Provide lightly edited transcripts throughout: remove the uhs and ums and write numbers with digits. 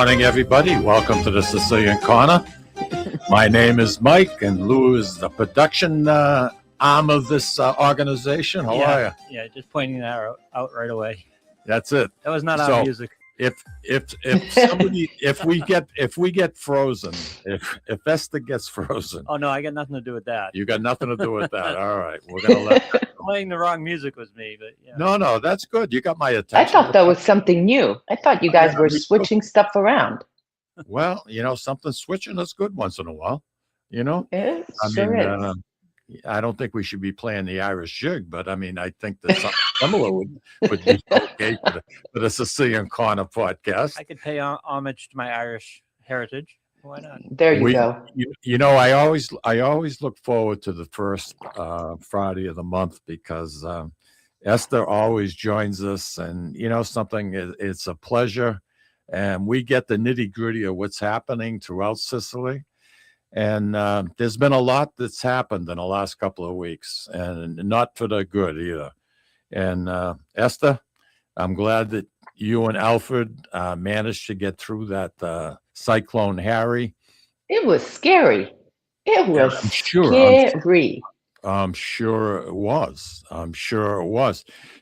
morning, everybody. Welcome to the Sicilian Corner. My name is Mike, and Lou is the production arm of this organization. How are you? Yeah, just pointing that out right away. That's it. That was not our music. If somebody if we get frozen, if Eszter gets frozen. Oh no, I got nothing to do with that. You got nothing to do with that. All right, we're gonna let. Playing the wrong music was me, but yeah. No, that's good. You got my attention. I thought that was something new. I thought you guys were switching stuff around. Well, something switching is good once in a while. It sure is. I don't think we should be playing the Irish jig, but I think that something similar would be okay for the Sicilian Corner podcast. I could pay homage to my Irish heritage. Why not? There you go. I always look forward to the first Friday of the month because Eszter always joins us, and it's a pleasure, and we get the nitty gritty of what's happening throughout Sicily. And there's been a lot that's happened in the last couple of weeks, and not for the good either. And Eszter, I'm glad that you and Alfred managed to get through that Cyclone Harry. It was scary. It was scary. I'm sure it was.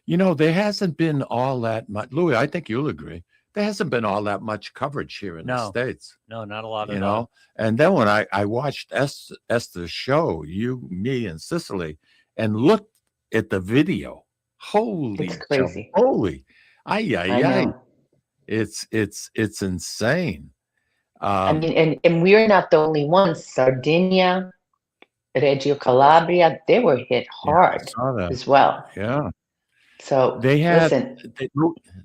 There hasn't been all that much. Louis, I think you'll agree. There hasn't been all that much coverage here in the States. No, not a lot at all. And then when I watched Eszter's show, me in Sicily, and looked at the video, it's crazy. Holy, it's insane. And we're not the only ones. Sardinia, Reggio Calabria, they were hit hard as well. Yeah. So they had,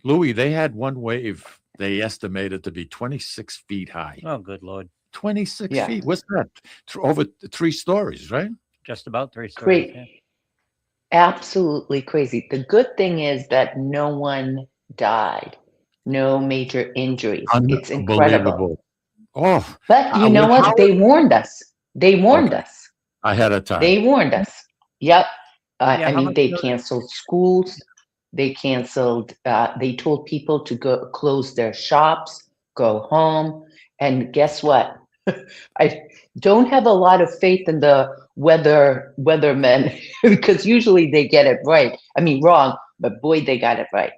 Louis, they had one wave they estimated to be 26 feet high. Oh, good Lord. 26 feet. What's that? Over 3 stories, right? Just about 3 stories. Yeah. Absolutely crazy. The good thing is that no one died. No major injuries. It's incredible. Oh. But you know what? They warned us. Us. Ahead of time. They warned us. Yep. They canceled schools. They canceled. They told people to go close their shops, go home. And guess what? I don't have a lot of faith in the weathermen because usually they get it right. Wrong, but boy, they got it right.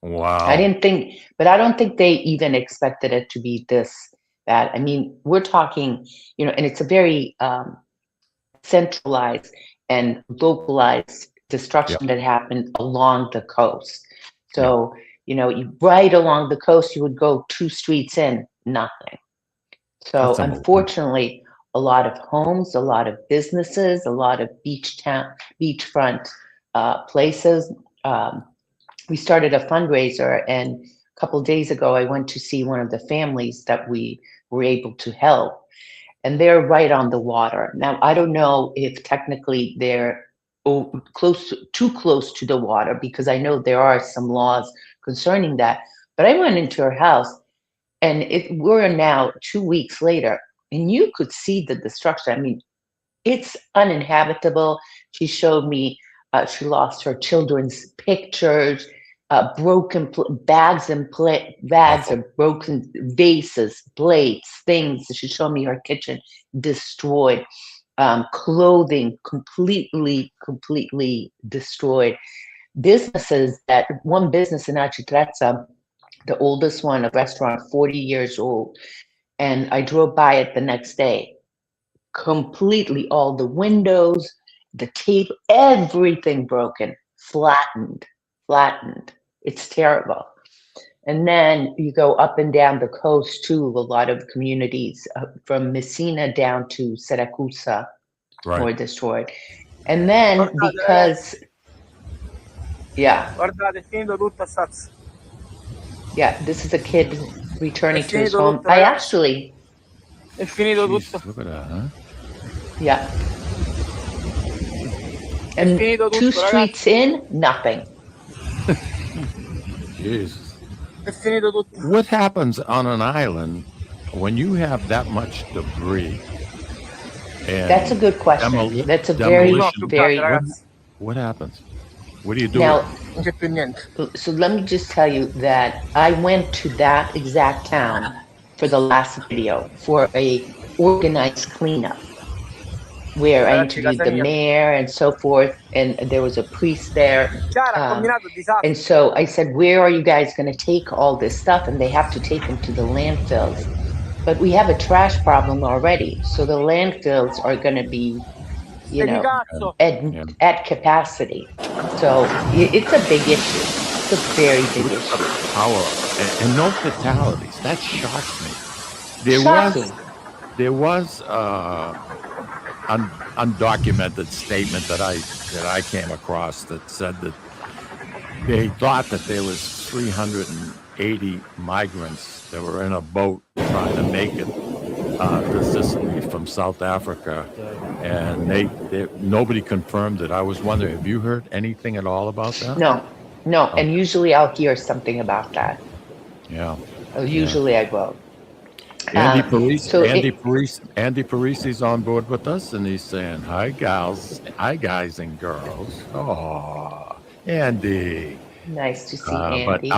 Wow. I don't think they even expected it to be this bad. We're talking, and it's a very centralized and localized destruction that happened along the coast. So, right along the coast, you would go 2 streets in, nothing. So unfortunately, a lot of homes, a lot of businesses, a lot of beachfront places. We started a fundraiser, and a couple of days ago, I went to see one of the families that we were able to help. And they're right on the water. Now, I don't know if technically they're too close to the water, because I know there are some laws concerning that. But I went into her house, and we're now 2 weeks later, and you could see the destruction. It's uninhabitable. She showed me she lost her children's pictures, broken bags of broken vases, plates, things. She showed me her kitchen destroyed, clothing completely destroyed. Businesses, one business in Arcitrezza, the oldest one, a restaurant, 40 years old, and I drove by it the next day. Completely, all the windows, the tape, everything broken, flattened. It's terrible. And then you go up and down the coast too. A lot of communities from Messina down to Siracusa were destroyed. And then because, this is a kid returning to his home. I actually. È finito tutto. Look at that, huh? Yeah. And 2 streets in, nothing. Jesus. What happens on an island when you have that much debris? And that's a good question. That's a very. What happens? What do you do? Now, non c'è più niente. So let me just tell you that I went to that exact town for the last video for a organized cleanup where I Ragazzi, interviewed casa the mia. mayor and so forth, and there was a priest there. Chiara ha combinato disastro. And so I said, where are you guys going to take all this stuff? And they have to take them to the landfills. But we have a trash problem already. So the landfills are going to be, you Che di know, cazzo? at capacity. So it's a big issue. It's a very big issue. Power and no fatalities. That shocks me. Shocking. There was undocumented statement that I came across that said that they thought that there was 380 migrants that were in a boat trying to make it to Sicily from South Africa, and nobody confirmed it. I was wondering, have you heard anything at all about that? No. Okay. And usually I'll hear something about that. Yeah. Usually I will. Andy Parisi's on board with us, and he's saying, "Hi, gals, hi, guys and girls." Oh, Andy. Nice to see But Andy.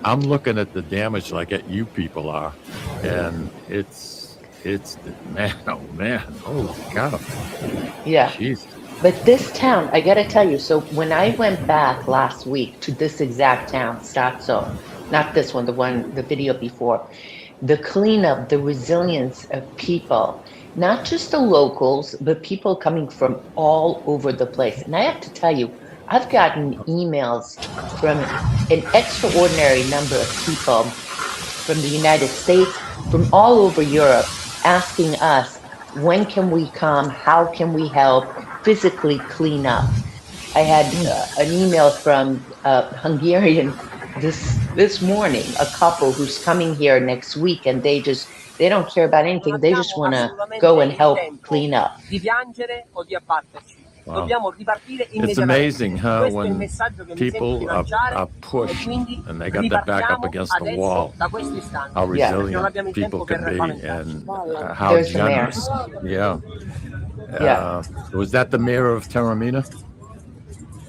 I'm looking at the damage like you people are, and it's man, oh man, oh God, Yeah. jeez. But this town, I gotta tell you, so when I went back last week to this exact town, Stazzo, not this one, the video before, the cleanup, the resilience of people, not just the locals, but people coming from all over the place. And I have to tell you, I've gotten emails from an extraordinary number of people from the United States, from all over Europe, asking us, when can we come? How can we help physically clean up? I had an email from Hungarian this morning, a couple who's coming here next week, and they don't care about anything. They just want to go and help clean up. Di piangere o di abbatterci. Dobbiamo ripartire It's immediatamente. amazing, huh? Questo è il When messaggio che mi people sento di lanciare, are e pushed quindi and they got their back up ripartiamo against the adesso wall, da questo istante. how Yeah. Non resilient abbiamo il people tempo can per be, lamentarci. and how There's the mayor. generous. Yeah. Yeah. Was that the mayor of Taormina?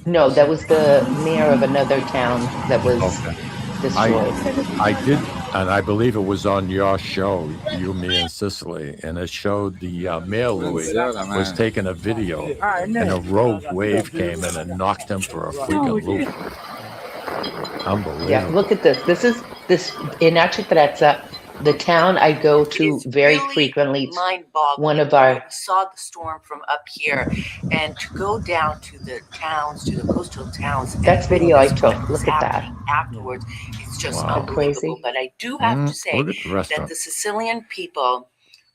No, that was the mayor of another town that was Okay. destroyed. I did, and I believe it was on your show, You, Me, and Sicily, and it showed the mayor Louis was taking a video, and a rogue wave came in and knocked him for a freaking loop. Unbelievable. Yeah, look at this. This is in Acitrezza, the town I go to very frequently. It's mind-boggling. one of our. We saw the storm from up here, and to go down to the towns, to the coastal towns. and That's video I witness took. what was Look at that. happening afterwards. It's just Wow. unbelievable. Crazy. But I do have to say Look at the that restaurant. the Sicilian people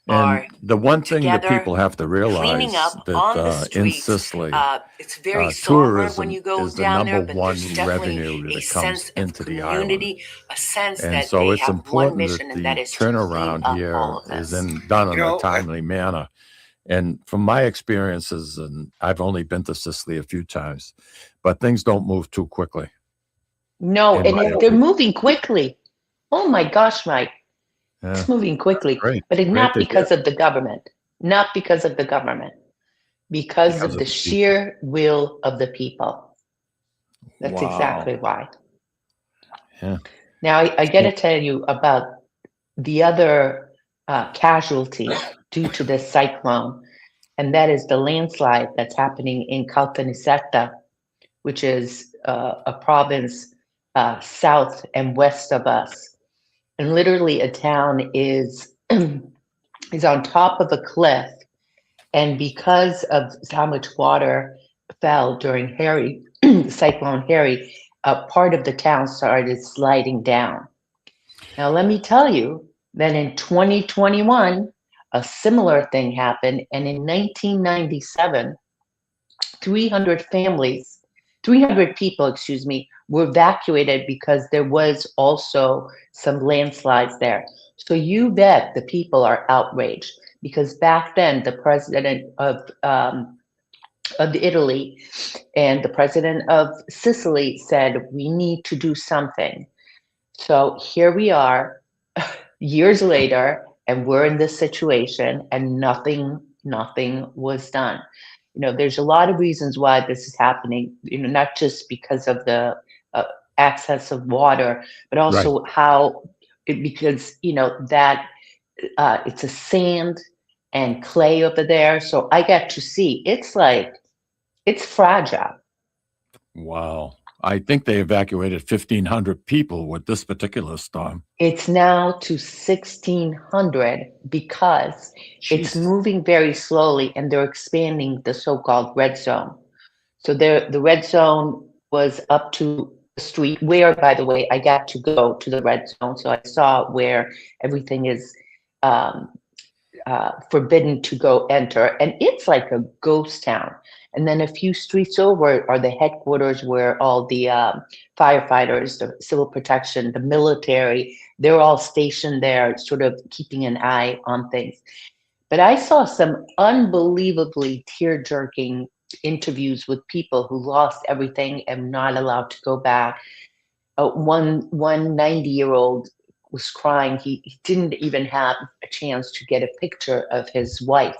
are And the one thing that together, people have to realize cleaning up on the that in streets. Sicily, It's very somber when tourism you go is the down there, number but one there's definitely revenue a that sense comes of into the island. community, a sense And that so they it's have one important mission, that and that the is to clean turnaround up here all of is this. done in You know, a timely manner. And from my experiences, and I've only been to Sicily a few times, but things don't move too quickly. No, In and my they're opinion. moving quickly. Oh my gosh, Mike. Yeah. It's moving quickly. Great. But it's Great not to because of the government. Not because of the government. Because of the sheer will of the people. That's Wow. exactly why. Yeah. Now, I got to tell you about the other casualty due to this cyclone, and that is the landslide that's happening in Caltanissetta, which is a province south and west of us. And literally a town is on top of a cliff, and because of how much water fell during Cyclone Harry, part of the town started sliding down. Now, let me tell you that in 2021, a similar thing happened. And in 1997, 300 people, were evacuated because there was also some landslides there. So you bet the people are outraged, because back then the president of Italy and the president of Sicily said, we need to do something. So here we are years later, and we're in this situation, and nothing was done. There's a lot of reasons why this is happening, not just because of the access of water, but also how because that it's a sand and clay over there. So I got to see it's fragile. Wow. I think they evacuated 1,500 people with this particular storm. It's now to 1,600 because it's Jeez. moving very slowly and they're expanding the so-called red zone. So the red zone was up to the street where, by the way, I got to go to the red zone. So I saw where everything is forbidden to go enter. And it's like a ghost town. And then a few streets over are the headquarters where all the firefighters, the civil protection, the military, they're all stationed there, sort of keeping an eye on things. But I saw some unbelievably tear-jerking interviews with people who lost everything and not allowed to go back. One 90-year-old was crying. He didn't even have a chance to get a picture of his wife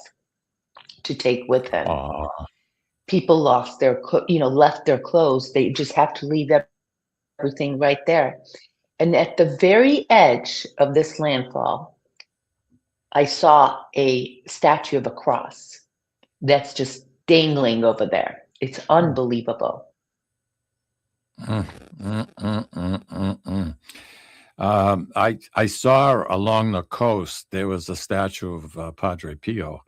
to take with him. People lost their, left their clothes. They just have to leave everything right there. And at the very edge of this landfall, I saw a statue of a cross that's just dangling over there. It's unbelievable. I saw along the coast there was a statue of Padre Pio,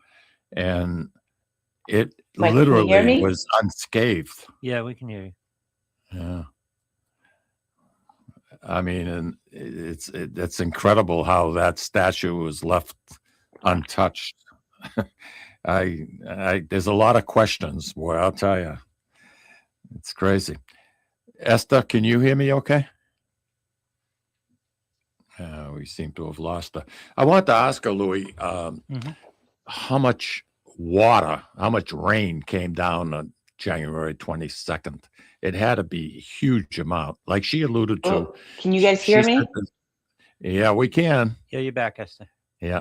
and it Mike, can you hear literally me? was unscathed. Yeah, we can hear you. Yeah. I mean, and it's incredible how that statue was left untouched. There's a lot of questions, boy, I'll tell you. It's crazy. Esther, can you hear me okay? We seem to have lost her. I want to ask her, Louis, how much rain came down on January 22nd? It had to be a huge amount. Like she alluded to. Oh, can you guys hear me? Yeah, we can. Yeah, you're back, Esther. Yeah.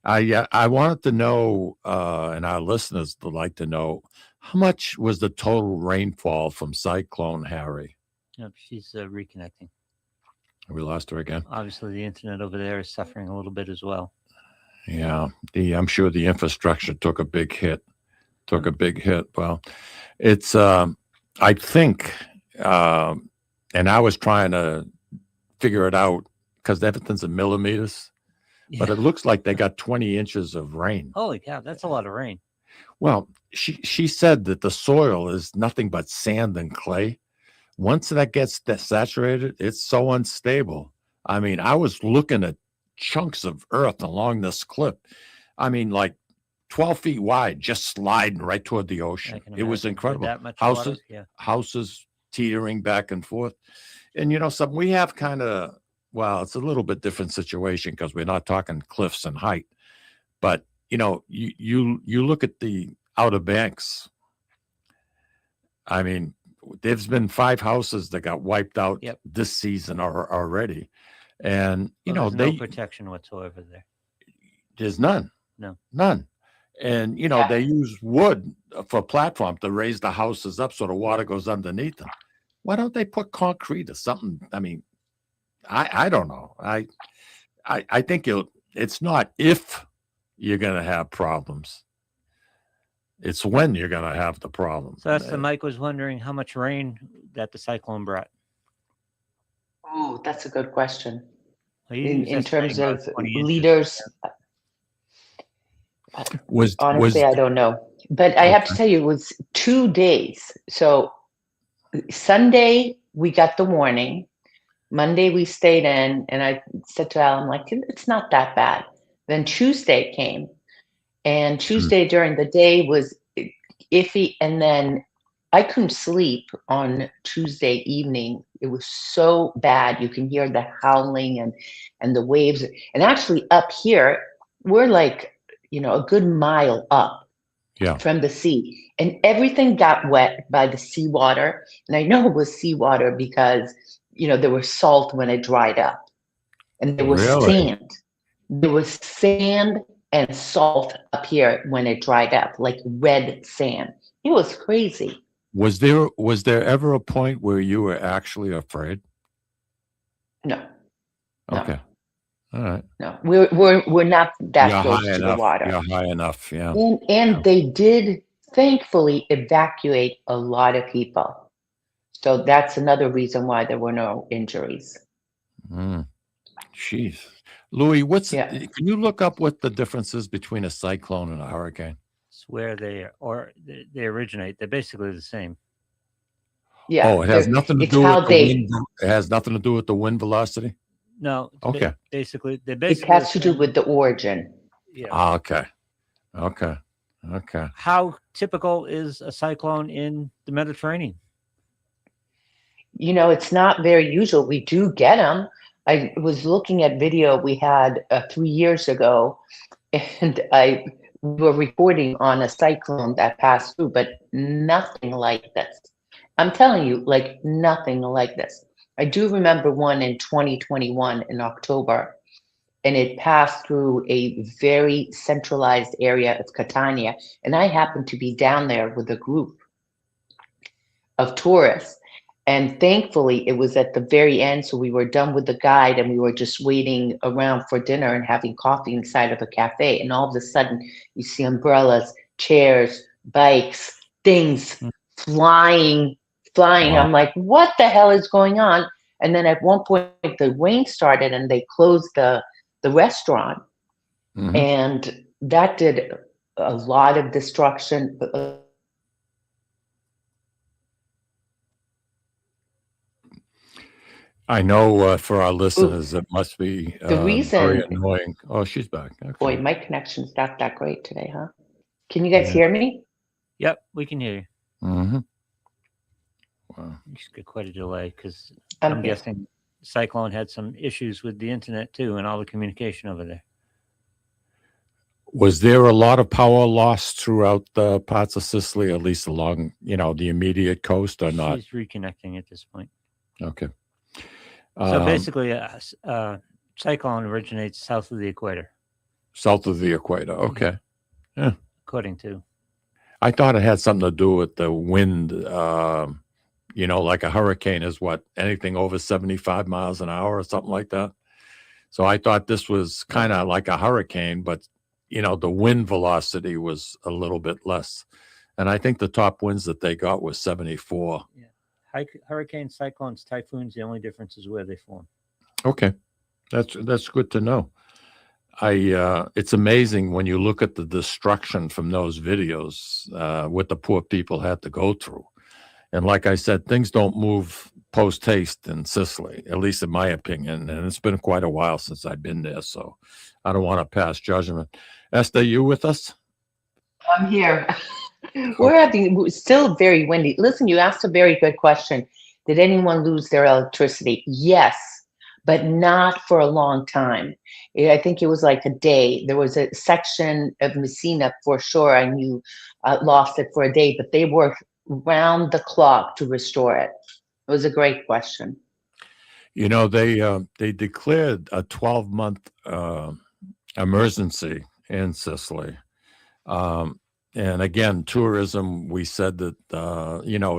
I wanted to know, and our listeners would like to know, how much was the total rainfall from Cyclone Harry? Yep, she's reconnecting. We lost her again. Obviously, the internet over there is suffering a little bit as well. Yeah, I'm sure the infrastructure took a big hit. Well, it's, I think, and I was trying to figure it out because everything's in millimeters, but it looks like they got 20 inches of rain. Holy cow, that's a lot of rain. Well, she said that the soil is nothing but sand and clay. Once that gets saturated, it's so unstable. I mean, I was looking at chunks of earth along this cliff. I mean, like 12 feet wide, just sliding right toward the ocean. It was incredible. That much houses, water? Yeah. houses teetering back and forth. And, we have kind of, well, it's a little bit different situation because we're not talking cliffs and height. But, you look at the Outer Banks. I mean, there's been 5 houses that got wiped out this season already. And, there's no protection whatsoever there. There's none. No. None. And, they use wood for platform to raise the houses up so the water goes underneath them. Why don't they put concrete or something? I mean, I don't know. I think it's not if you're going to have problems. It's when you're going to have the problem. So that's Mike was wondering how much rain that the cyclone brought. Oh, that's a good question. Well, in terms of leaders, honestly, I don't know. But I have to tell you, it was 2 days. So Sunday, we got the warning. Monday, we stayed in. And I said to Al, I'm like, it's not that bad. Then Tuesday came. And Tuesday during the day was iffy. And then I couldn't sleep on Tuesday evening. It was so bad. You can hear the howling and the waves. And actually up here, we're like, a good mile up from the sea. And everything got wet by the seawater. And I know it was seawater because, there was salt when it dried up. And there was sand. There was sand and salt up here when it dried up, like red sand. It was crazy. Was there ever a point where you were actually afraid? No, no, Okay. All right. no. We're not that close to the water. You're high enough. Yeah. And they did thankfully evacuate a lot of people. So that's another reason why there were no injuries. Mm. Jeez. Louis, Yeah. can you look up what the difference is between a cyclone and a hurricane? It's where they originate. They're basically the same. Yeah. Oh, it has nothing to it's do how with the they, wind. It has nothing to do with the wind velocity. No. Okay. Basically, they're it basically has the to do same. with the origin. Yeah. Ah, okay. Okay. Okay. How typical is a cyclone in the Mediterranean? You know, it's not very usual. We do get them. I was looking at video we had 3 years ago, and we were reporting on a cyclone that passed through, but nothing like this. I'm telling you, like nothing like this. I do remember one in 2021 in October, and it passed through a very centralized area of Catania, and I happened to be down there with a group of tourists. And thankfully, it was at the very end. So we were done with the guide and we were just waiting around for dinner and having coffee inside of a cafe. And all of a sudden, you see umbrellas, chairs, bikes, things flying. Wow. I'm like, what the hell is going on? And then at one point, the rain started and they closed the restaurant. Mhm. And that did a lot of destruction. I know for our listeners, it must be The very reason, annoying. Oh, she's back. boy, Okay. my connection's not that great today, huh? Can you guys Yeah. hear me? Yep, we can hear you. Mm-hmm. Wow. You just get quite a delay because I'm I'm here. guessing Cyclone had some issues with the internet too and all the communication over there. Was there a lot of power loss throughout the parts of Sicily, at least along, the immediate coast, or not? She's reconnecting at this point. Okay. So basically, Cyclone originates south of the equator, South of the equator. Okay. according to. I thought it had something to do with the wind. Like a hurricane is what, anything over 75 miles an hour or something like that. So I thought this was kind of like a hurricane, but the wind velocity was a little bit less. And I think the top winds that they got was 74. Hurricanes, cyclones, typhoons, the only difference is where they form. Okay. That's good to know. It's amazing when you look at the destruction from those videos, what the poor people had to go through. And like I said, things don't move post haste in Sicily, at least in my opinion. And it's been quite a while since I've been there, so I don't want to pass judgment. Eszter, you with us? I'm here. We're still very windy. Listen, you asked a very good question. Did anyone lose their electricity? Yes, but not for a long time. I think it was like a day. There was a section of Messina for sure. I knew lost it for a day, but they worked round the clock to restore it. It was a great question. They declared a 12-month emergency in Sicily. And again, tourism, we said that,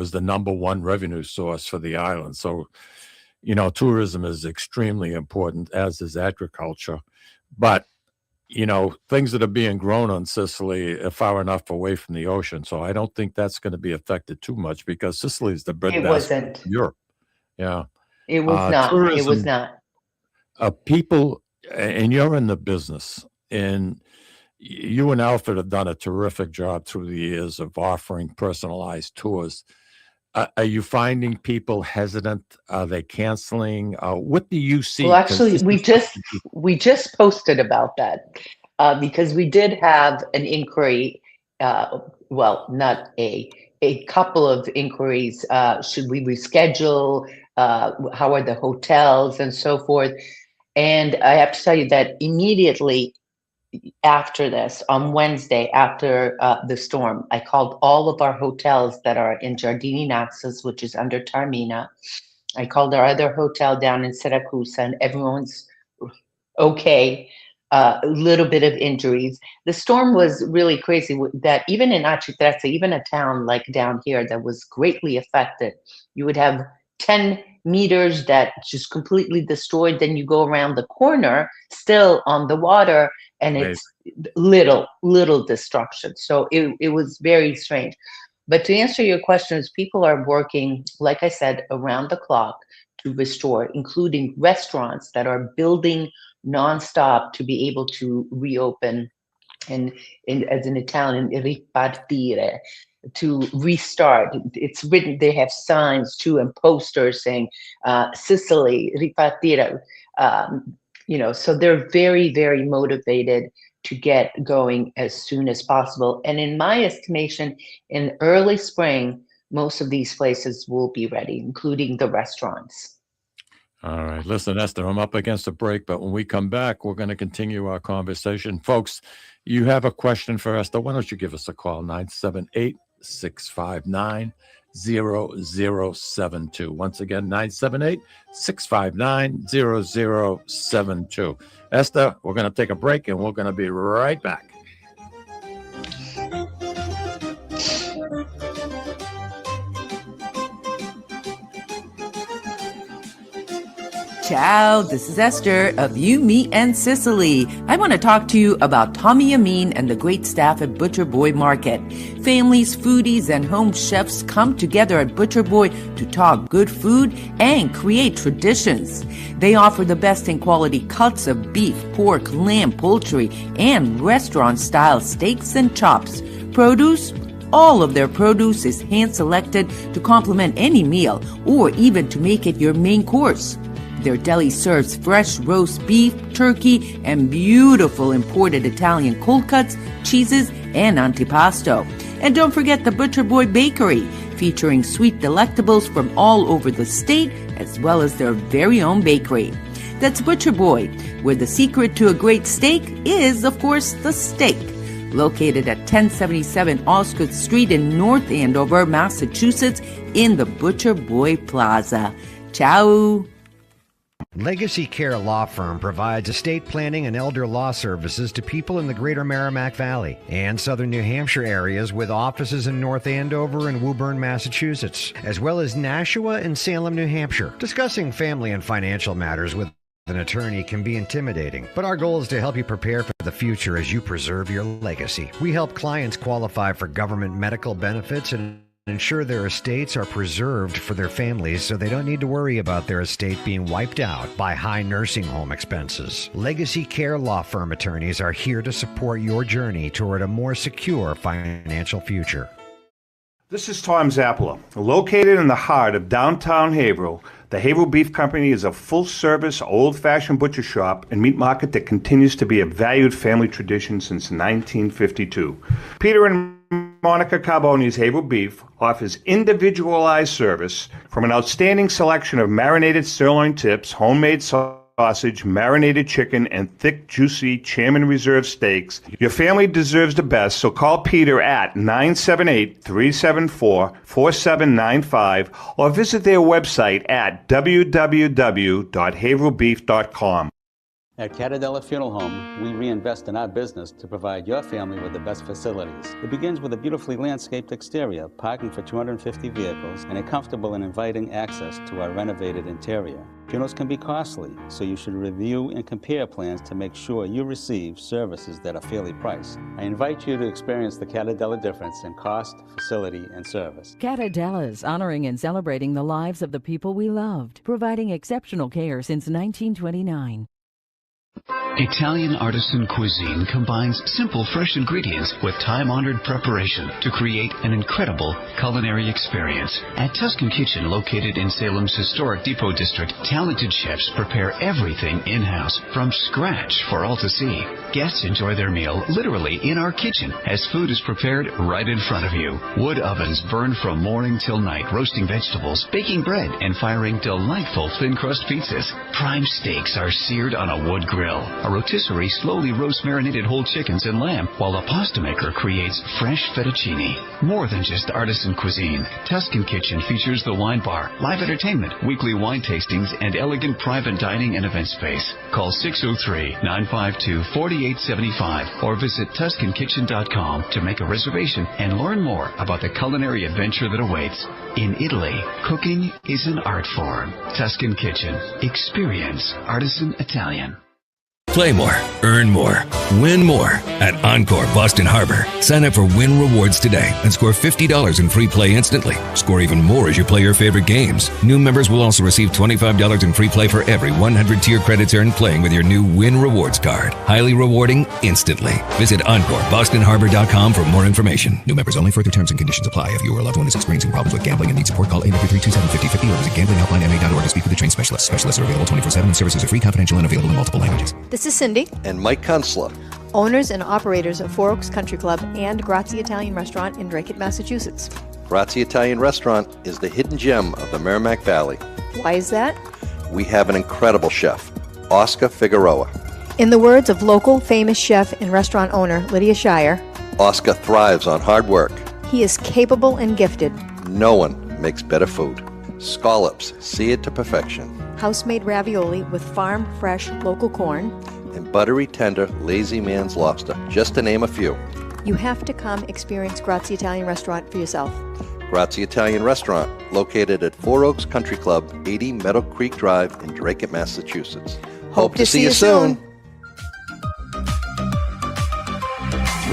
is the number one revenue source for the island. So, tourism is extremely important, as is agriculture. But, things that are being grown on Sicily are far enough away from the ocean. So I don't think that's going to be affected too much because Sicily is the It breadbasket wasn't. of Europe. Yeah. It was not. It was Tourism, not. people, and you're in the business, and you and Alfred have done a terrific job through the years of offering personalized tours. Are you finding people hesitant? Are they canceling? What do you see? Well, 'Cause actually, this is we just posted about that because we did have an inquiry. Well, not a couple of inquiries. Should we reschedule? How are the hotels and so forth? And I have to tell you that immediately after this, on Wednesday, after the storm, I called all of our hotels that are in Giardini Naxos, which is under Taormina. I called our other hotel down in Siracusa, and everyone's okay. a little bit of injuries. The storm was really crazy that even in Acitrezza, even a town like down here that was greatly affected, you would have 10 meters that just completely destroyed. Then you go around the corner still on the water and Amazing. it's little destruction. So it was very strange. But to answer your questions, people are working, like I said, around the clock to restore, including restaurants that are building nonstop to be able to reopen, and as in Italian, ripartire, to restart. It's written, they have signs too and posters saying Sicily, ripartire. So they're very, very motivated to get going as soon as possible. And in my estimation, in early spring, most of these places will be ready, including the restaurants. All right. Listen, Eszter, I'm up against a break, but when we come back, we're going to continue our conversation. Folks, you have a question for Eszter, why don't you give us a call, 978-659-0072. Once again, 978-659-0072. Eszter, we're going to take a break, and we're going to be right back. Ciao, this is Eszter of You, Me, and Sicily. I want to talk to you about Tommy Amin and the great staff at Butcher Boy Market. Families, foodies, and home chefs come together at Butcher Boy to talk good food and create traditions. They offer the best in quality cuts of beef, pork, lamb, poultry, and restaurant-style steaks and chops. Produce? All of their produce is hand-selected to complement any meal or even to make it your main course. Their deli serves fresh roast beef, turkey, and beautiful imported Italian cold cuts, cheeses, and antipasto. And don't forget the Butcher Boy Bakery, featuring sweet delectables from all over the state, as well as their very own bakery. That's Butcher Boy, where the secret to a great steak is, of course, the steak. Located at 1077 Osgood Street in North Andover, Massachusetts, in the Butcher Boy Plaza. Ciao! Legacy Care Law Firm provides estate planning and elder law services to people in the greater Merrimack Valley and southern New Hampshire areas, with offices in North Andover and Woburn, Massachusetts, as well as Nashua and Salem, New Hampshire. Discussing family and financial matters with an attorney can be intimidating, but our goal is to help you prepare for the future as you preserve your legacy. We help clients qualify for government medical benefits and ensure their estates are preserved for their families so they don't need to worry about their estate being wiped out by high nursing home expenses. Legacy Care Law Firm attorneys are here to support your journey toward a more secure financial future. This is Tom Zappala. Located in the heart of downtown Haverhill, the Haverhill Beef Company is a full-service, old-fashioned butcher shop and meat market that continues to be a valued family tradition since 1952. Peter and Monica Carboni's Haverhill Beef offers individualized service from an outstanding selection of marinated sirloin tips, homemade sausage, marinated chicken, and thick, juicy Chairman Reserve steaks. Your family deserves the best, so call Peter at 978-374-4795 or visit their website at www.haverhillbeef.com. At Catadella Funeral Home, we reinvest in our business to provide your family with the best facilities. It begins with a beautifully landscaped exterior, parking for 250 vehicles, and a comfortable and inviting access to our renovated interior. Funerals can be costly, so you should review and compare plans to make sure you receive services that are fairly priced. I invite you to experience the Catadella difference in cost, facility, and service. Catadella's honoring and celebrating the lives of the people we loved, providing exceptional care since 1929. Italian artisan cuisine combines simple, fresh ingredients with time-honored preparation to create an incredible culinary experience. At Tuscan Kitchen, located in Salem's historic Depot District, talented chefs prepare everything in-house from scratch for all to see. Guests enjoy their meal literally in our kitchen as food is prepared right in front of you. Wood ovens burn from morning till night, roasting vegetables, baking bread, and firing delightful thin-crust pizzas. Prime steaks are seared on a wood grill. A rotisserie slowly roasts marinated whole chickens and lamb, while a pasta maker creates fresh fettuccine. More than just artisan cuisine, Tuscan Kitchen features the wine bar, live entertainment, weekly wine tastings, and elegant private dining and event space. Call 603-952-4875 or visit TuscanKitchen.com to make a reservation and learn more about the culinary adventure that awaits. In Italy, cooking is an art form. Tuscan Kitchen. Experience artisan Italian. Play more, earn more, win more at Encore Boston Harbor. Sign up for Win Rewards today and score $50 in free play instantly. Score even more as you play your favorite games. New members will also receive $25 in free play for every 100 tier credits earned playing with your new Win Rewards card. Highly rewarding instantly. Visit EncoreBostonHarbor.com for more information. New members only. Further terms and conditions apply. If you or a loved one is experiencing problems with gambling and needs support, call 833-2750-50 or visit GamblingHelpLineMA.org to speak with a trained specialist. Specialists are available 24/7 and services are free, confidential, and available in multiple languages. This is Cindy. And Mike Kunstler, owners and operators of Four Oaks Country Club and Grazie Italian Restaurant in Drake, Massachusetts. Grazie Italian Restaurant is the hidden gem of the Merrimack Valley. Why is that? We have an incredible chef, Oscar Figueroa. In the words of local famous chef and restaurant owner Lydia Shire, Oscar thrives on hard work. He is capable and gifted. No one makes better food. Scallops, seared to perfection. House-made ravioli with farm-fresh local corn. And buttery, tender, lazy man's lobster, just to name a few. You have to come experience Grazie Italian Restaurant for yourself. Grazie Italian Restaurant, located at Four Oaks Country Club, 80 Meadow Creek Drive in Drake, Massachusetts. Hope to see you soon.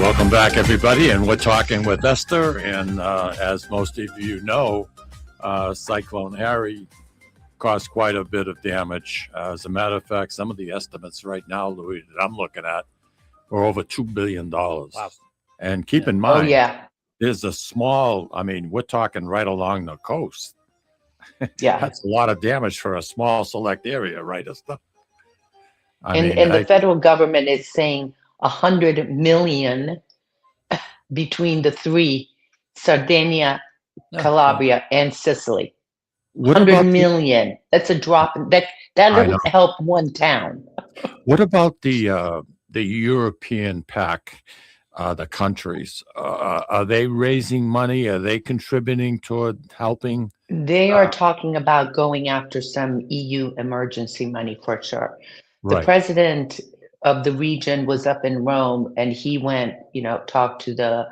Welcome back, everybody, and we're talking with Eszter. And as most of you know, Cyclone Harry caused quite a bit of damage. As a matter of fact, some of the estimates right now, Louis, that I'm looking at are over $2 billion. Wow. And keep in mind, there's a small, I mean, we're talking right along the coast. Yeah. That's a lot of damage for a small select area, right, Eszter? And the federal government is saying 100 million between the three, Sardinia, Calabria, and Sicily. 100 million. That's a drop. That doesn't help one town. What about the European PAC, the countries? Are they raising money? Are they contributing toward helping? They are talking about going after some EU emergency money for sure. The Right. president of the region was up in Rome, and he went, talked to the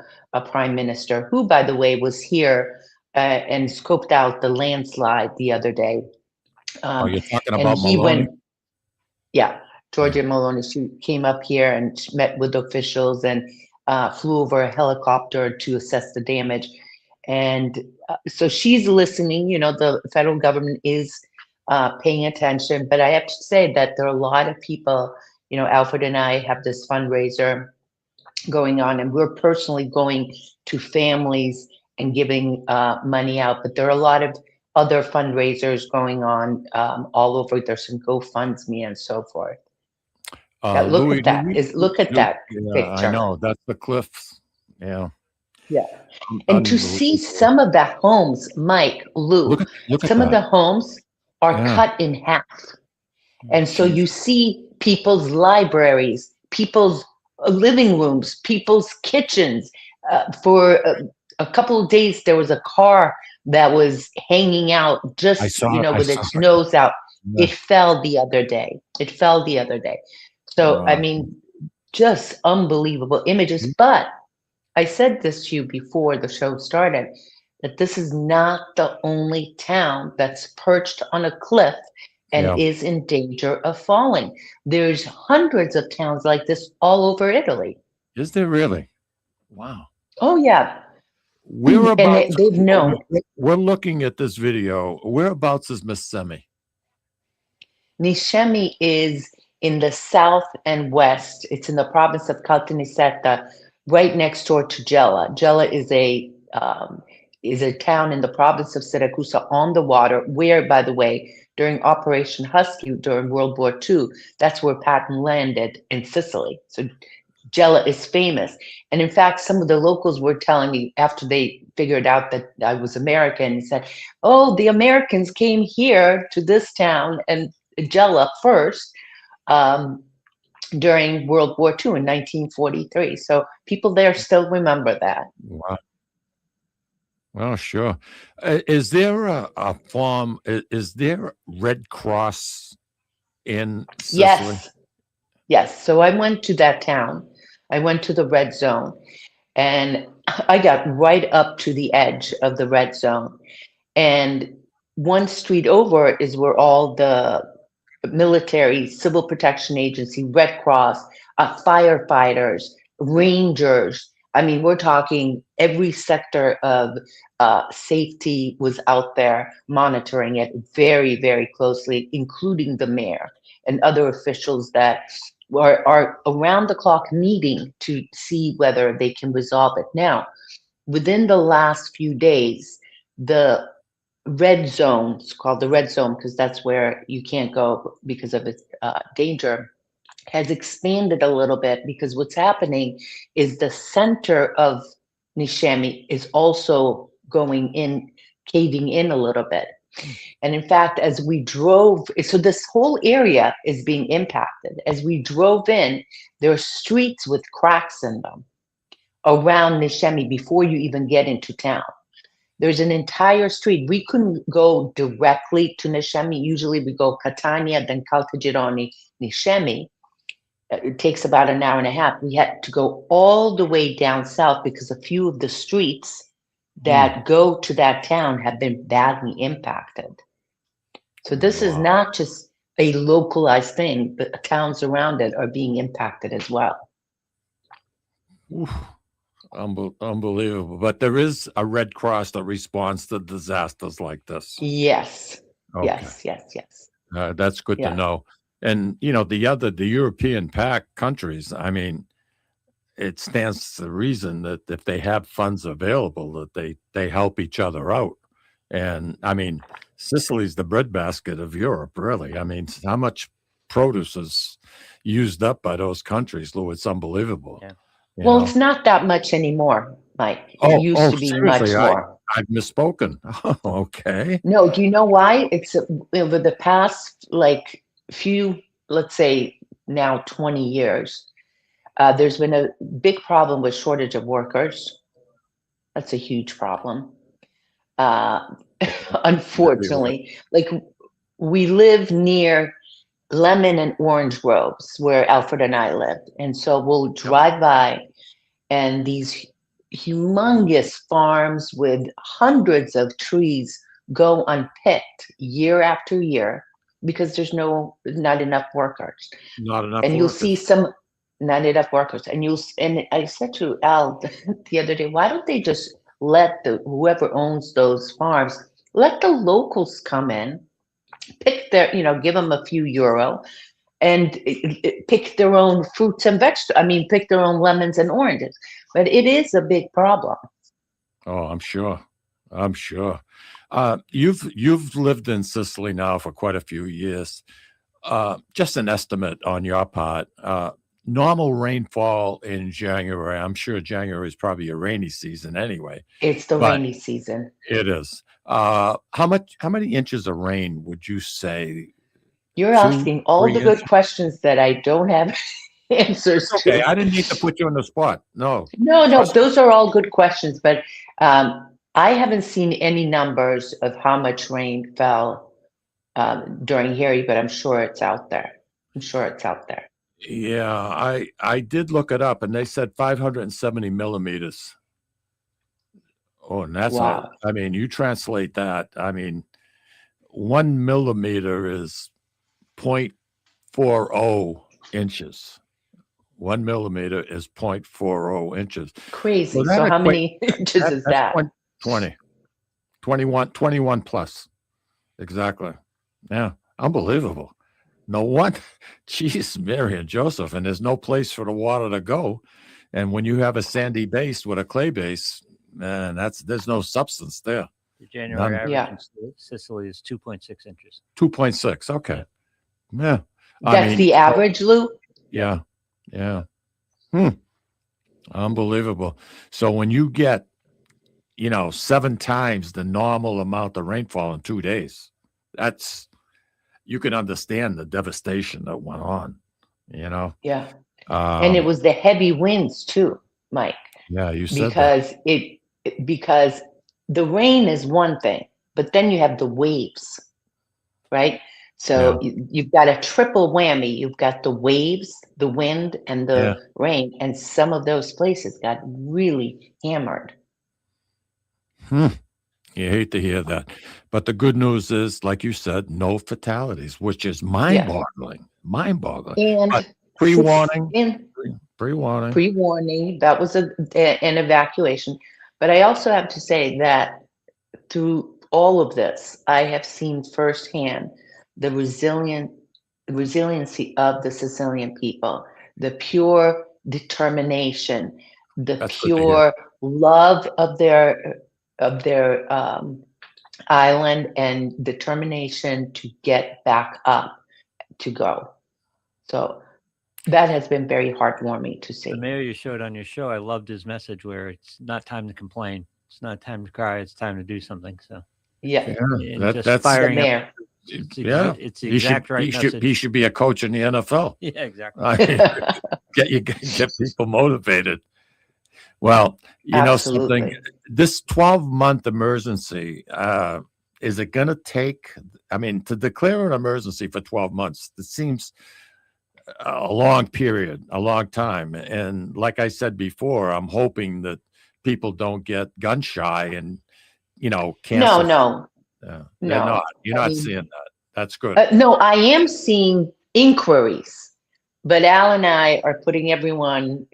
prime minister, who, by the way, was here and scoped out the landslide the other day. You're talking about Maloney? Georgia Maloney. She came up here and met with officials and flew over a helicopter to assess the damage. And so she's listening. The federal government is paying attention. But I have to say that there are a lot of people, Alfred and I have this fundraiser going on, and we're personally going to families and giving money out. But there are a lot of other fundraisers going on all over. There's some GoFundMe and so forth. Look Louis, at that. Look at that picture. I know, that's the cliffs. Yeah. Yeah. And to see some of the homes, Mike, Lou, look at some of that. the homes are cut in half. And so you see people's libraries, people's living rooms, people's kitchens. For a couple of days, there was a car that was hanging out just, with its nose out. Yeah. It fell the other day. So, I mean, just unbelievable images. But I said this to you before the show started, that this is not the only town that's perched on a cliff and is in danger of falling. There's hundreds of towns like this all over Italy. Is there really? Wow. Oh, yeah. They've known. We're looking at this video. Whereabouts is Miss Semi? Niscemi is in the south and west. It's in the province of Caltanissetta, right next door to Gela. Gela is a town in the province of Syracuse on the water, where, by the way, during Operation Husky during World War II, that's where Patton landed in Sicily. So Gela is famous. And in fact, some of the locals were telling me after they figured out that I was American, he said, oh, the Americans came here to this town and Gela first. during World War II in 1943. So people there still remember that. Wow. Well, sure. Is there a farm? Is there Red Cross in Sicily? Yes. Yes. So I went to that town. I went to the red zone and I got right up to the edge of the red zone. And one street over is where all the military, Civil Protection Agency, Red Cross, firefighters, rangers. I mean, we're talking every sector of safety was out there monitoring it very, very closely, including the mayor and other officials that are around the clock meeting to see whether they can resolve it. Now, within the last few days, the red zone, it's called the red zone because that's where you can't go because of its danger, has expanded a little bit because what's happening is the center of Nishami is also going in, caving in a little bit. And in fact, as we drove, so this whole area is being impacted. As we drove in, there are streets with cracks in them around Nishami before you even get into town. There's an entire street. We couldn't go directly to Nishami. Usually we go Catania, then Caltagirone, Nishami. It takes about an hour and a half. We had to go all the way down south because a few of the streets that go to that town have been badly impacted. So this is not just a localized thing, but towns around it are being impacted as well. Oof. Unbelievable. But there is a Red Cross that responds to disasters like this. Yes. Okay. Yes. That's good to know. And, the European PAC countries, I mean, it stands to reason that if they have funds available, that they help each other out. And, I mean, Sicily's the breadbasket of Europe, really. I mean, how much produce is used up by those countries, Lou? It's unbelievable. Yeah. Well, it's not that much anymore, Mike. It used to be seriously, much more. I've misspoken. Okay. No, do you know why? It's over the past few, let's say now 20 years, there's been a big problem with shortage of workers. That's a huge problem. Unfortunately, we live near lemon and orange groves where Alfred and I live. And so we'll drive by and these humongous farms with hundreds of trees go unpicked year after year because there's not enough workers. Not enough and you'll see not enough workers. And I said to Al the other day, why don't they just let whoever owns those farms, let the locals come in, pick their, give them a few euro and pick their own fruits and vegetables. Pick their own lemons and oranges. But it is a big problem. Oh, I'm sure. You've lived in Sicily now for quite a few years. Just an estimate on your part. Normal rainfall in January. I'm sure January is probably a rainy season anyway. It's the rainy season. It is. How many inches of rain would you say? You're asking all the good questions that I don't have answers to. Okay, I didn't need to put you on the spot. No, those are all good questions, but I haven't seen any numbers of how much rain fell during here, but I'm sure it's out there. Yeah, I did look it up, and they said 570 millimeters. Oh, and that's wow. you translate that. 1 millimeter is 0.40 inches. 1 millimeter is 0.40 inches. Crazy. So how many inches is that? 21 plus. Exactly. Yeah. Unbelievable. No one. Jeez, Mary and Joseph. And there's no place for the water to go. And when you have a sandy base with a clay base, man, there's no substance there. The January average in Sicily is 2.6 inches. 2.6. Okay. Yeah. That's the average, Lou? Yeah. Unbelievable. So when you get, 7 times the normal amount of rainfall in 2 days, you can understand the devastation that went on. you know. Yeah. And it was the heavy winds too, Mike. Yeah, you said because because the rain is one thing, but then you have the waves, right? So you've got a triple whammy. You've got the waves, the wind, and the rain, and some of those places got really hammered. You hate to hear that. But the good news is, like you said, no fatalities, which is mind-boggling. Mind-boggling. And but pre-warning. Pre-warning. That was an evacuation. But I also have to say that through all of this, I have seen firsthand the resiliency of the Sicilian people, the pure determination, the pure love of their island, and determination to get back up to go. So that has been very heartwarming to see. The mayor you showed on your show, I loved his message where it's not time to complain. It's not time to cry. It's time to do something. So that's firing the mayor. It's the exact right message. He should be a coach in the NFL. Yeah, exactly. Get people motivated. Well, you know something. This 12-month emergency, is it going to take? I mean, to declare an emergency for 12 months, it seems a long period, a long time. And like I said before, I'm hoping that people don't get gun shy and, cancel. No. You're not seeing that. That's good. No, I am seeing inquiries, but Al and I are putting everyone,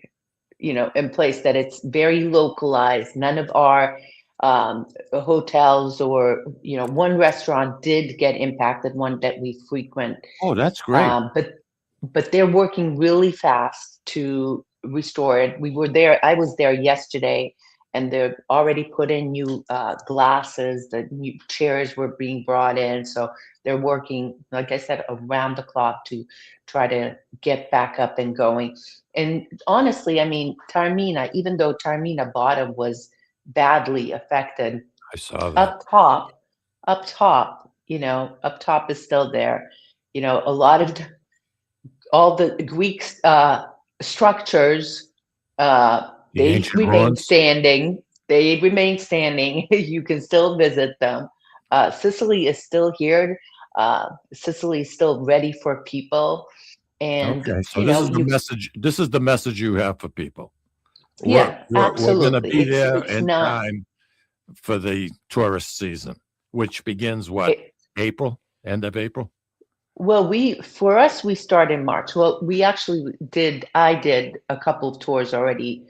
in place that it's very localized. None of our hotels or, one restaurant did get impacted, one that we frequent. Oh, that's great. But they're working really fast to restore it. I was there yesterday, and they're already put in new glasses. The new chairs were being brought in. So they're working, like I said, around the clock to try to get back up and going. And honestly, I mean, Taormina, even though Taormina bottom was badly affected, I saw that. up top, up top is still there. A lot of all the Greek structures, they remain standing. They remain standing. You can still visit them. Sicily is still here. Sicily is still ready for people. And okay, so this is the message. This is the message you have for people. Absolutely. We're going to be there in time for the tourist season, which begins April, end of April. Well, for us, we start in March. Well, I did a couple of tours already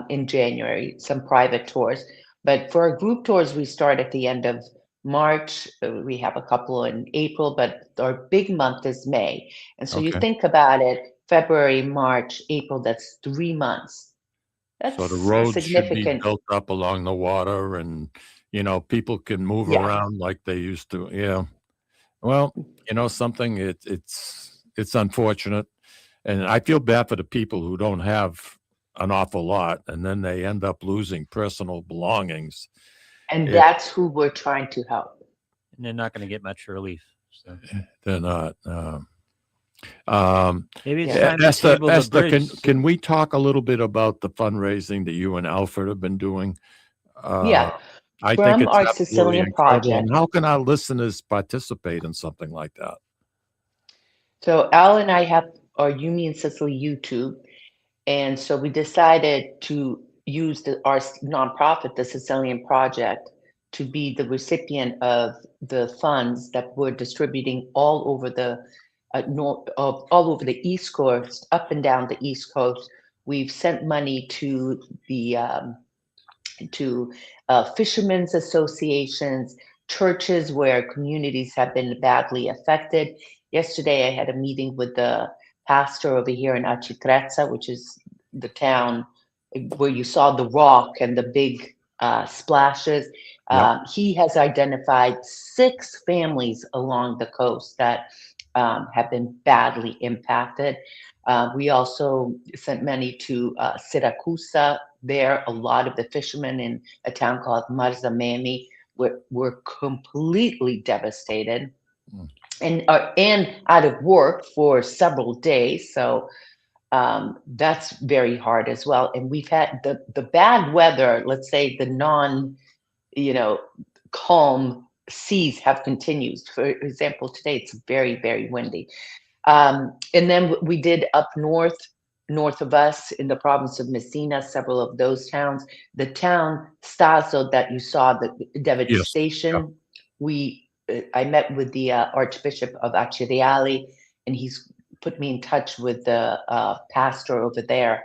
in January, some private tours. But for our group tours, we start at the end of March. We have a couple in April, but our big month is May. And so you think about it, February, March, April, that's 3 months. That's so the roads significant. Should be built up along the water, and, people can move around like they used to. Yeah. Well, something, it's unfortunate, and I feel bad for the people who don't have an awful lot, and then they end up losing personal belongings. And that's who we're trying to help. And they're not going to get much relief. So. They're not. Maybe it's time to table the Esther, bridge. can we talk a little bit about the fundraising that you and Alfred have been doing? I think it's our Sicilian project. And how can our listeners participate in something like that? So Al and I have our You Me in Sicily YouTube. And so we decided to use our nonprofit, the Sicilian Project, to be the recipient of the funds that we're distributing all over the East Coast, up and down the East Coast. We've sent money to the fishermen's associations, churches where communities have been badly affected. Yesterday, I had a meeting with the pastor over here in Arcitrezza, which is the town where you saw the rock and the big splashes. He has identified 6 families along the coast that have been badly impacted. We also sent money to Siracusa. There, a lot of the fishermen in a town called Marzamemi were completely devastated. and out of work for several days. So that's very hard as well. And we've had the bad weather, let's say the calm seas have continued. For example, today it's very, very windy. And then we did up north of us in the province of Messina, several of those towns. The town Staso that you saw, the devastation, I met with the Archbishop of Acciariali, and he's put me in touch with the pastor over there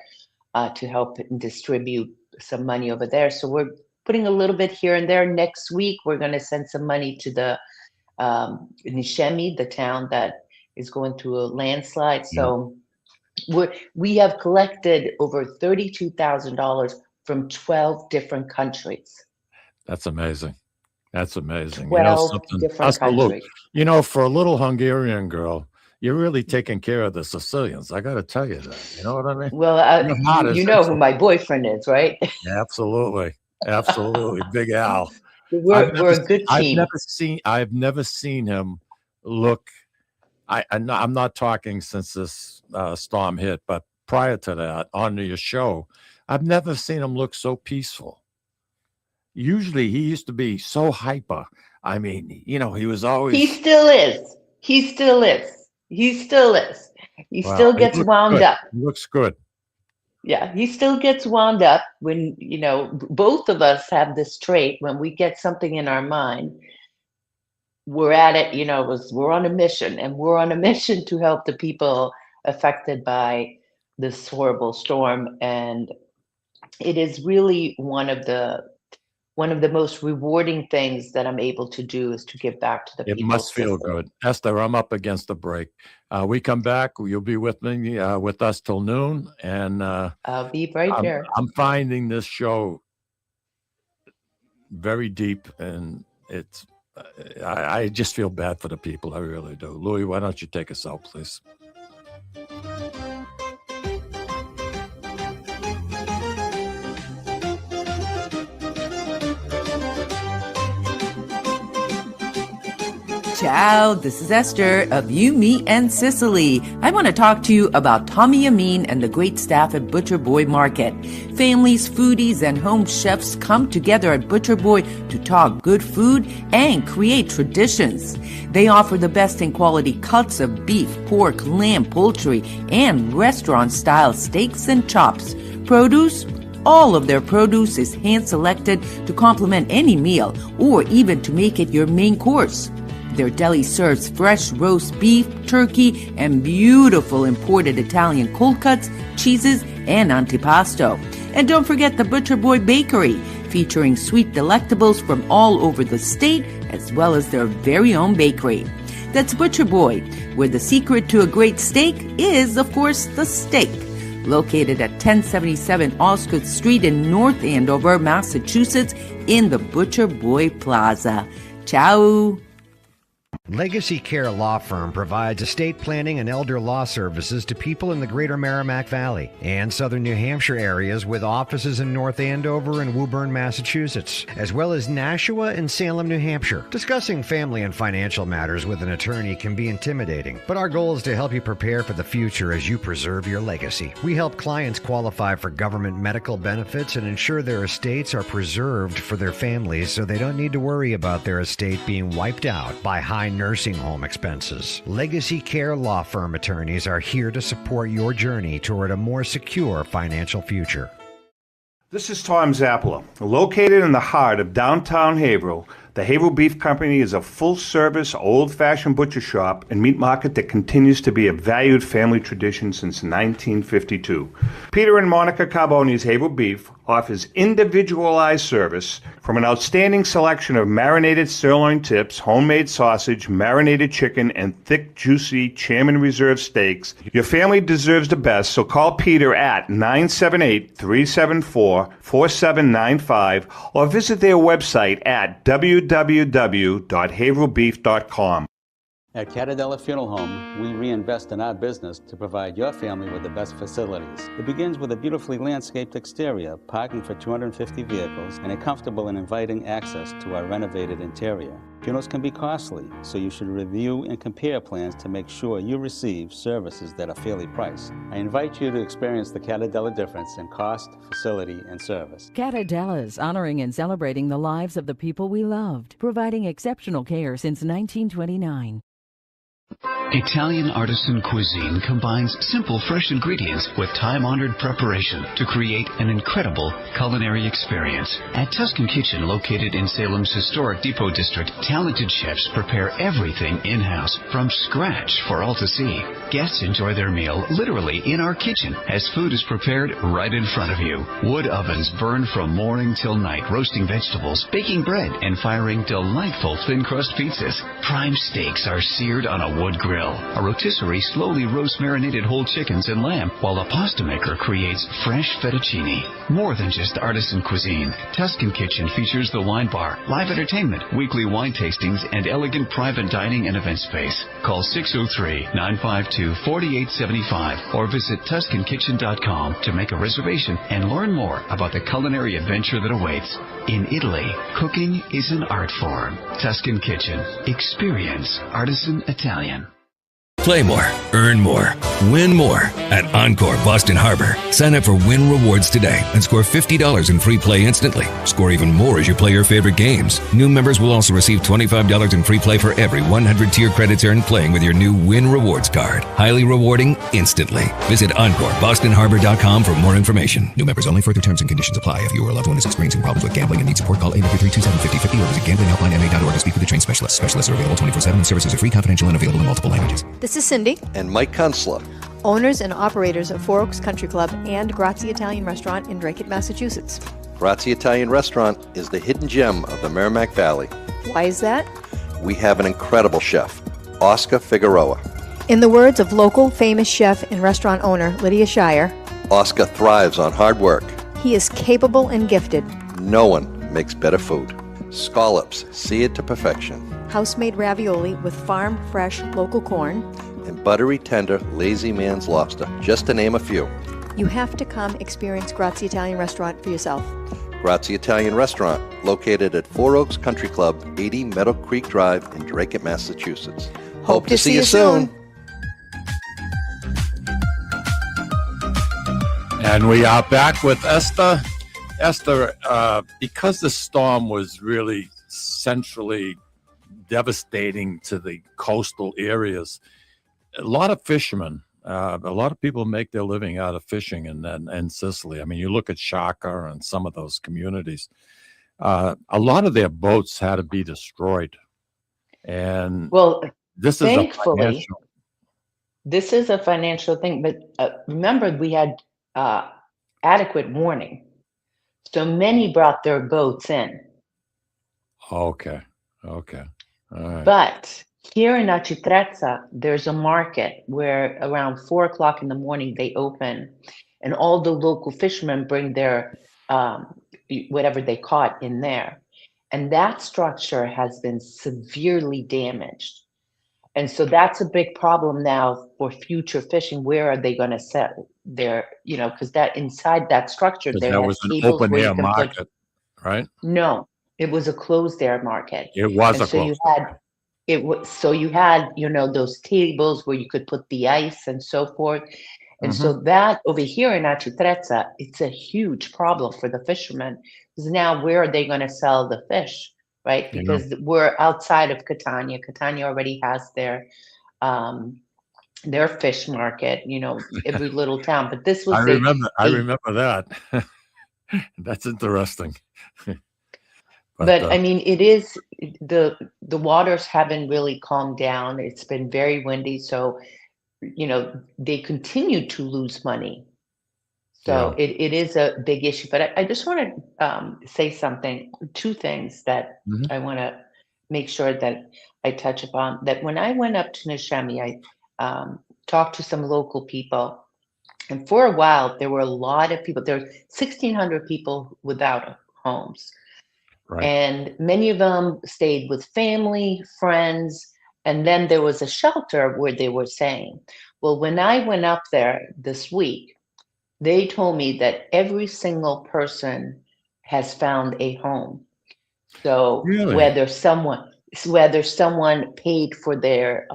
to help distribute some money over there. So we're putting a little bit here and there. Next week, we're going to send some money to the Nishemi, the town that is going through a landslide. So we have collected over $32,000 from 12 different countries. That's amazing. That's amazing. 12 different countries. For a little Hungarian girl, you're really taking care of the Sicilians. I got to tell you that. You know what I mean? Well, you know who my boyfriend is, right? Absolutely. Absolutely. Big Al. We're a good team. I've never seen him look. I'm not talking since this storm hit, but prior to that, on your show, I've never seen him look so peaceful. Usually he used to be so hyper. I mean, he was always. He still is. He still gets wound up. He looks good. Yeah, he still gets wound up when, both of us have this trait. When we get something in our mind, we're at it, we're on a mission, and we're on a mission to help the people affected by this horrible storm. And it is really one of the most rewarding things that I'm able to do is to give back to the people. It must feel good. Eszter, I'm up against the break. We come back. You'll be with me, with us till noon. And I'll be right here. I'm finding this show very deep, and it's. I just feel bad for the people. I really do. Louis, why don't you take us out, please? Ciao, this is Eszter of You, Me, and Sicily. I want to talk to you about Tommy Amin and the great staff at Butcher Boy Market. Families, foodies, and home chefs come together at Butcher Boy to talk good food and create traditions. They offer the best in quality cuts of beef, pork, lamb, poultry, and restaurant-style steaks and chops. Produce? All of their produce is hand-selected to complement any meal or even to make it your main course. Their deli serves fresh roast beef, turkey, and beautiful imported Italian cold cuts, cheeses, and antipasto. And don't forget the Butcher Boy Bakery, featuring sweet delectables from all over the state, as well as their very own bakery. That's Butcher Boy, where the secret to a great steak is, of course, the steak. Located at 1077 Osgood Street in North Andover, Massachusetts, in the Butcher Boy Plaza. Ciao! Legacy Care Law Firm provides estate planning and elder law services to people in the greater Merrimack Valley and southern New Hampshire areas, with offices in North Andover and Woburn, Massachusetts, as well as Nashua and Salem, New Hampshire. Discussing family and financial matters with an attorney can be intimidating, but our goal is to help you prepare for the future as you preserve your legacy. We help clients qualify for government medical benefits and ensure their estates are preserved for their families so they don't need to worry about their estate being wiped out by high nursing home expenses. Legacy Care Law Firm attorneys are here to support your journey toward a more secure financial future. This is Tom Zappala. Located in the heart of downtown Haverhill, the Haverhill Beef Company is a full-service, old-fashioned butcher shop and meat market that continues to be a valued family tradition since 1952. Peter and Monica Carboni's Haverhill Beef offers individualized service from an outstanding selection of marinated sirloin tips, homemade sausage, marinated chicken, and thick, juicy Chairman Reserve steaks. Your family deserves the best, so call Peter at 978-374-4795 or visit their website at www.haverhillbeef.com. At Catadella Funeral Home, we reinvest in our business to provide your family with the best facilities. It begins with a beautifully landscaped exterior, parking for 250 vehicles, and a comfortable and inviting access to our renovated interior. Funerals can be costly, so you should review and compare plans to make sure you receive services that are fairly priced. I invite you to experience the Catadella difference in cost, facility, and service. Catadella's, honoring and celebrating the lives of the people we loved, providing exceptional care since 1929. Italian artisan cuisine combines simple, fresh ingredients with time-honored preparation to create an incredible culinary experience. At Tuscan Kitchen, located in Salem's historic Depot District, talented chefs prepare everything in-house from scratch for all to see. Guests enjoy their meal literally in our kitchen as food is prepared right in front of you. Wood ovens burn from morning till night, roasting vegetables, baking bread, and firing delightful thin-crust pizzas. Prime steaks are seared on a wood grill. A rotisserie slowly roasts marinated whole chickens and lamb, while a pasta maker creates fresh fettuccine. More than just artisan cuisine, Tuscan Kitchen features the wine bar, live entertainment, weekly wine tastings, and elegant private dining and event space. Call 603-952-4875 or visit TuscanKitchen.com to make a reservation and learn more about the culinary adventure that awaits. In Italy, cooking is an art form. Tuscan Kitchen. Experience artisan Italian. Play more, earn more, win more at Encore Boston Harbor. Sign up for Win Rewards today and score $50 in free play instantly. Score even more as you play your favorite games. New members will also receive $25 in free play for every 100 tier credits earned playing with your new Win Rewards card. Highly rewarding instantly. Visit EncoreBostonHarbor.com for more information. New members only. Further terms and conditions apply. If you or a loved one is experiencing problems with gambling and needs support, call 833-273-5050 or visit gamblinghelplinema.org to speak with a trained specialist. Specialists are available 24/7 and services are free, confidential, and available in multiple languages. This is Cindy. And Mike Kunstler. Owners and operators of Four Oaks Country Club and Grazie Italian Restaurant in Drake, Massachusetts. Grazie Italian Restaurant is the hidden gem of the Merrimack Valley. Why is that? We have an incredible chef, Oscar Figueroa. In the words of local famous chef and restaurant owner Lydia Shire, Oscar thrives on hard work. he is capable and gifted. No one makes better food. Scallops, seared to perfection. House-made ravioli with farm-fresh local corn. And buttery, tender, lazy man's lobster, just to name a few. You have to come experience Grazie Italian Restaurant for yourself. Grazie Italian Restaurant, located at Four Oaks Country Club, 80 Meadow Creek Drive in Drake, Massachusetts. Hope to see you soon. And we are back with Eszter. Eszter, because the storm was really centrally devastating to the coastal areas, a lot of fishermen, a lot of people make their living out of fishing in Sicily. I mean, you look at Shaka and some of those communities, a lot of their boats had to be destroyed. And well, this thankfully, this is a financial thing. But remember, we had adequate warning. So many brought their boats in. Okay. All right. But here in Acitrezza, there's a market where around 4:00 in the morning they open, and all the local fishermen bring their whatever they caught in there. And that structure has been severely damaged. And so that's a big problem now for future fishing. Where are they going to set their, because that inside that structure there was an open air market, right? No, it was a closed air market. It was and a closed air. You had those tables where you could put the ice and so forth. And so that over here in Acitrezza, it's a huge problem for the fishermen, because now where are they going to sell the fish, right? Because we're outside of Catania. Catania already has their fish market, every little town. But this was I remember that. That's interesting. But I mean, it is the waters haven't really calmed down. It's been very windy, so they continue to lose money. So it is a big issue. But I just want to say two things that I want to make sure that I touch upon. That when I went up to Nishami, I talked to some local people, and for a while there were a lot of people. There were 1,600 people without homes. Right. And many of them stayed with family, friends, and then there was a shelter where they were staying. Well, when I went up there this week, they told me that every single person has found a home. So whether someone, whether someone paid for their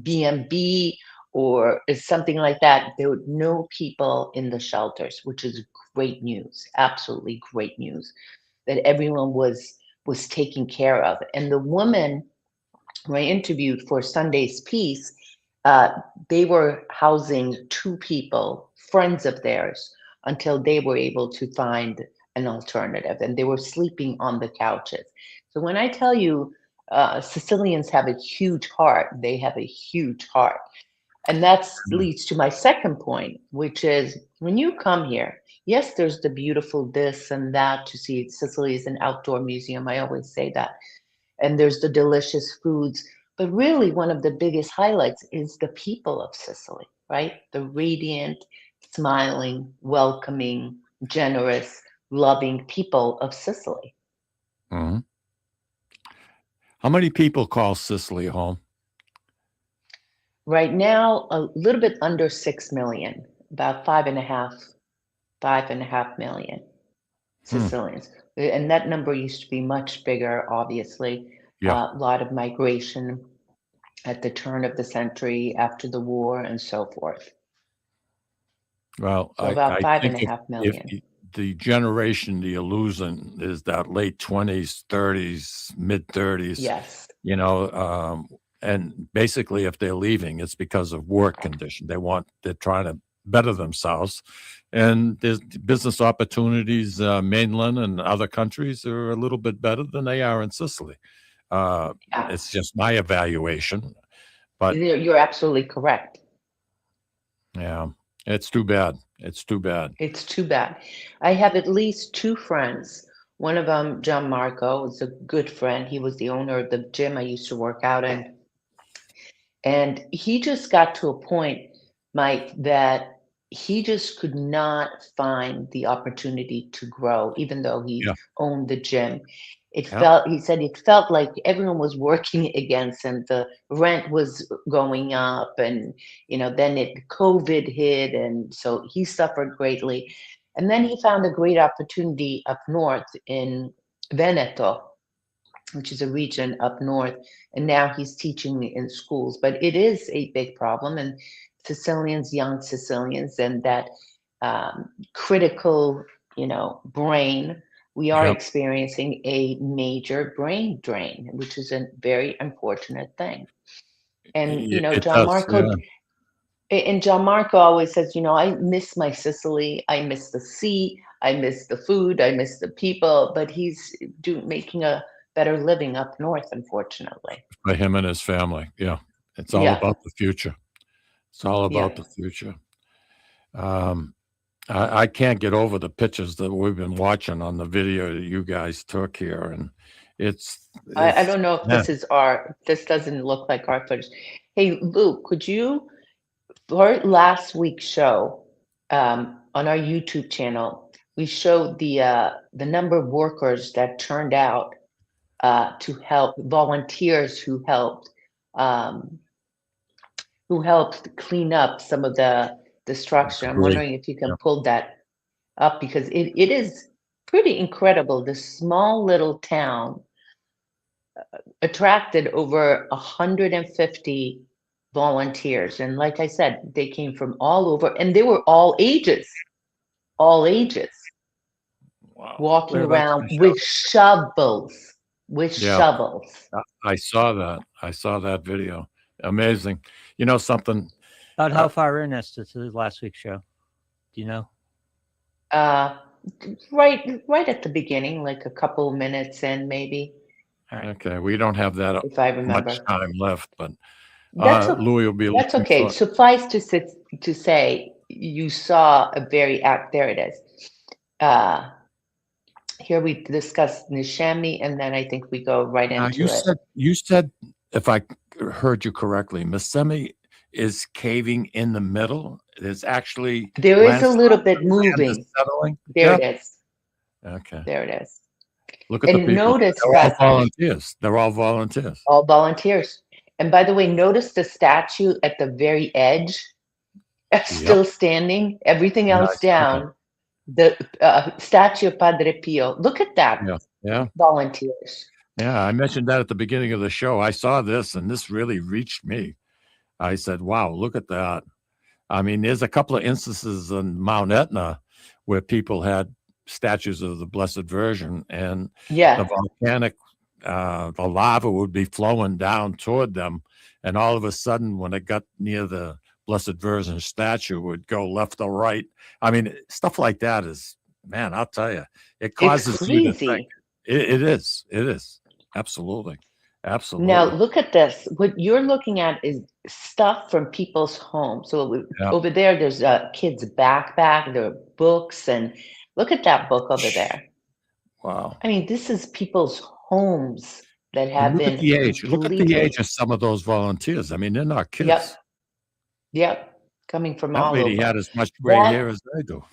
B&B or something like that. There were no people in the shelters, which is great news, absolutely great news, that everyone was taken care of. And the woman who I interviewed for Sunday's piece, they were housing 2 people, friends of theirs, until they were able to find an alternative, and they were sleeping on the couches. So when I tell you Sicilians have a huge heart, they have a huge heart. And that leads to my second point, which is when you come here, yes, there's the beautiful this and that to see. Sicily is an outdoor museum. I always say that. And there's the delicious foods. But really, one of the biggest highlights is the people of Sicily, right? The radiant, smiling, welcoming, generous, loving people of Sicily. Mhm. How many people call Sicily home? Right now, a little bit under 6 million, about 5.5 million Sicilians. And that number used to be much bigger, obviously. Yeah. A lot of migration at the turn of the century, after the war, and so forth. Well, So about I think 5.5 if million. the generation you're losing is that late 20s, 30s, mid 30s, Yes. you know, and basically if they're leaving, it's because of work condition. They're trying to better themselves. And there's business opportunities, mainland and other countries are a little bit better than they are in Sicily. It's just my evaluation, but You're absolutely correct. yeah, it's too bad. It's too bad. It's too bad. I have at least 2 friends. One of them, John Marco, is a good friend. He was the owner of the gym I used to work out in. And he just got to a point, Mike, that he just could not find the opportunity to grow, even though he Yeah. owned the gym. He said it felt like everyone was working against him. The rent was going up, and then COVID hit, and so he suffered greatly. And then he found a great opportunity up north in Veneto, which is a region up north, and now he's teaching in schools. But it is a big problem, and Sicilians, young Sicilians, and that critical, brain, we are Yep. experiencing a major brain drain, which is a very unfortunate thing. And It John does, Marco, yeah. and John Marco always says, I miss my Sicily, I miss the sea, I miss the food, I miss the people, but he's making a better living up north, unfortunately. For him and his family. Yeah. It's all Yeah. about the future. It's all about Yeah. the future. I can't get over the pictures that we've been watching on the video that you guys took here. And I don't know if yeah. this is art. This doesn't look like art footage. Hey, Luke, could you, for last week's show, on our YouTube channel, we showed the number of workers that turned out to help, volunteers who helped clean up some of the destruction. I'm Great. wondering if you can Yeah. pull that up, because it is pretty incredible. This small little town attracted over 150 volunteers. And like I said, they came from all over, and they were all ages, Wow. walking Whereabouts around in the with shovels, Yeah. shovels. I saw that. I saw that video. Amazing. You know something? About how far in Eszter to last week's show? Do you know? Right at the beginning, like a couple minutes in, maybe. Okay, we don't have that If I remember. much time left, but That's Louis will be looking okay. for. Suffice to say, you saw a very there it is. Here we discussed Nishami, and then I think we go right Now, into it. you said, if I heard you correctly, Missemi is caving in the middle. There's actually There is a landslide, little bit the land is moving. settling. There Yeah. it is. Okay. There it is. Look at the And people. notice They're all that volunteers. They're all volunteers. all volunteers. And by the way, notice the statue at the very edge, still standing. Everything Yeah, I else saw down. The statue of Padre Pio. Look at that. Yeah. Volunteers. Yeah, I mentioned that at the beginning of the show. I saw this, and this really reached me. I said, "Wow, look at that." I mean, there's a couple of instances in Mount Etna where people had statues of the Blessed Virgin, and the Yeah. volcanic, the lava would be flowing down toward them, and all of a sudden, when it got near the Blessed Virgin statue, it would go left or right. I mean, stuff like that is, man, I'll tell you, it It's causes you to think. crazy. It is. It is. Absolutely. Now, Absolutely. look at this. What you're looking at is stuff from people's homes. So Yeah. over there's a kid's backpack, there are books, and look at that book over there. Wow. I mean, this is people's homes that And have look at been the age. Look at the completely. age of some of those volunteers. I mean, they're not Yep. kids. Yep. Coming from That all lady over. had as much gray That hair as I do.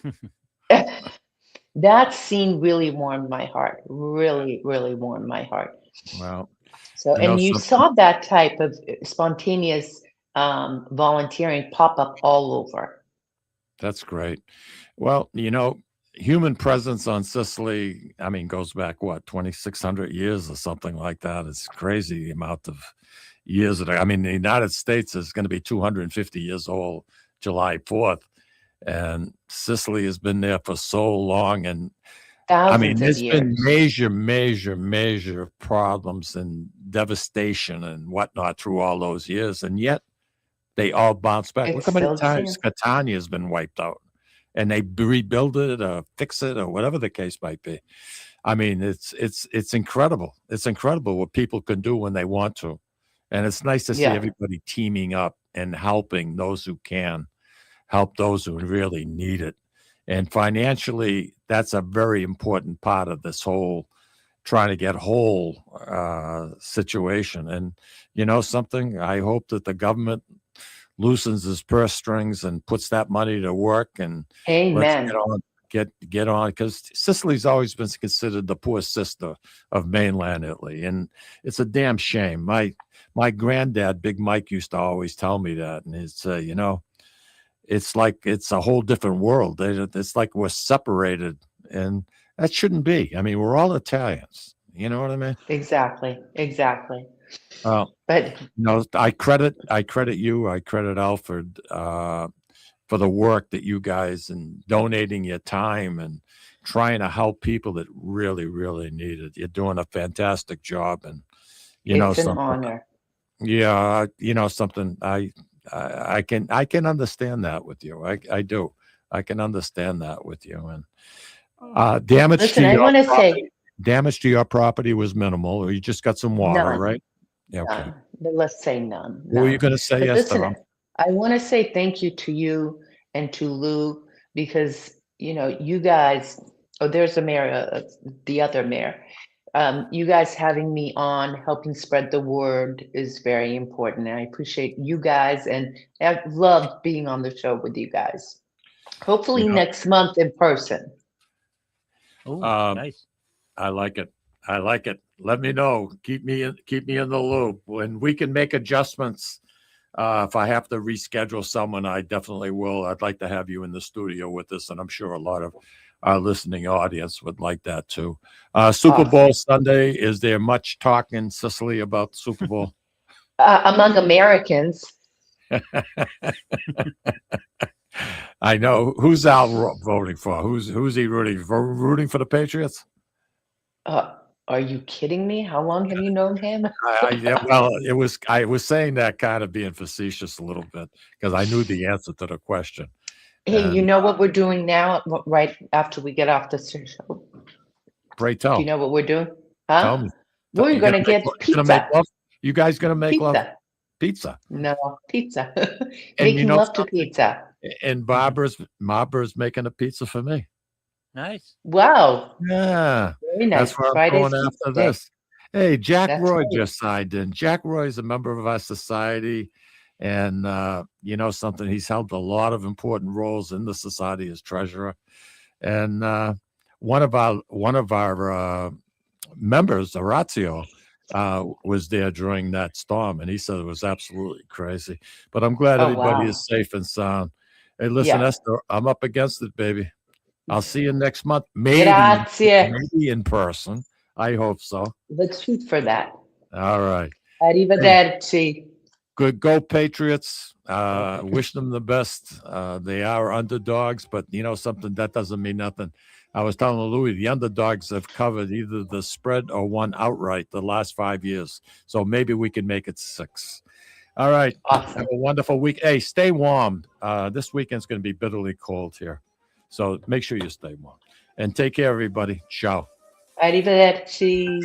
that scene really warmed my heart. Really, really warmed my heart. Well, So, you know and you something? saw that type of spontaneous volunteering pop up all over. That's great. Well, human presence on Sicily, I mean, goes back, what, 2,600 years or something like that. It's crazy the amount of years that I mean, the United States is going to be 250 years old July 4th. And Sicily has been there for so long. And I mean, Thousands of there's been years. major problems and devastation and whatnot through all those years. And yet they all bounce back. Look It's how many still the times same. Catania has been wiped out and they rebuild it or fix it or whatever the case might be. I mean, it's incredible. It's incredible what people can do when they want to. And it's nice to see Yeah. everybody teaming up and helping those who can, help those who really need it. And financially, that's a very important part of this whole trying to get whole situation. And something, I hope that the government loosens his purse strings and puts that money to work, and let's Amen. get on, because Sicily's always been considered the poor sister of mainland Italy, and it's a damn shame. My granddad, Big Mike, used to always tell me that, and he'd say, it's like it's a whole different world. It's like we're separated, and that shouldn't be. I mean, we're all Italians. You know what I mean? Exactly. Exactly. But But I credit you. I credit Alfred for the work that you guys and donating your time and trying to help people that really, really need it. You're doing a fantastic job, and it's an something. honor. Yeah, something. I can understand that with you. I do. I can understand that with you. And damage Listen, to I your want to property. say, Damage to your property was minimal, or you just got some water, none. right? Yeah. Okay. None. Let's say none. What were you None. going to say, But Esther? listen, I want to say thank you to you and to Lou, because you guys. Oh, there's the mayor, the other mayor. You guys having me on, helping spread the word is very important. And I appreciate you guys, and I've loved being on the show with you guys. Hopefully next month in person. Oh, Um, nice. I like it. I like it. Let me know. Keep me in the loop when we can make adjustments. If I have to reschedule someone, I definitely will. I'd like to have you in the studio with us, and I'm sure a lot of our listening audience would like that too. Super Awesome. Bowl Sunday. Is there much talk in Sicily about the Super Bowl? Among Americans, I know. Who's Al voting for? Who's he rooting for? Rooting for the Patriots? are you kidding me? How long have you known him? Well, I was saying that kind of being facetious a little bit because I knew the answer to the question. Hey, you And know what we're doing now, right after we get off the show? pray Do tell. you know what we're doing? Tell Huh? me. We're You going gonna to make get love- you gonna make pizza. love? You guys gonna make love? Pizza. Pizza. No, pizza. And Making love to pizza. And Barbara's making a pizza for me. Nice. Wow. Yeah. Very nice. That's where I'm Friday's going pizza after day. this. Hey, Jack That's Roy right. just signed in. Jack Roy is a member of our society, and something. He's held a lot of important roles in the society as treasurer, and one of our members, Orazio, was there during that storm, and he said it was absolutely crazy. But I'm glad Oh, everybody wow. is safe and sound. Hey, listen, Yeah. Esther, I'm up against it, baby. I'll see you next month, maybe Grazie. in person. I hope so. Let's shoot for that. All right. Arrivederci. Good. Go Patriots. Wish them the best. They are underdogs, but you know something, that doesn't mean nothing. I was telling Louis, the underdogs have covered either the spread or won outright the last 5 years. So maybe we can make it 6. All right. Awesome. Have a wonderful week. Hey, stay warm. This weekend's going to be bitterly cold here. So make sure you stay warm. And take care, everybody. Ciao. Arrivederci.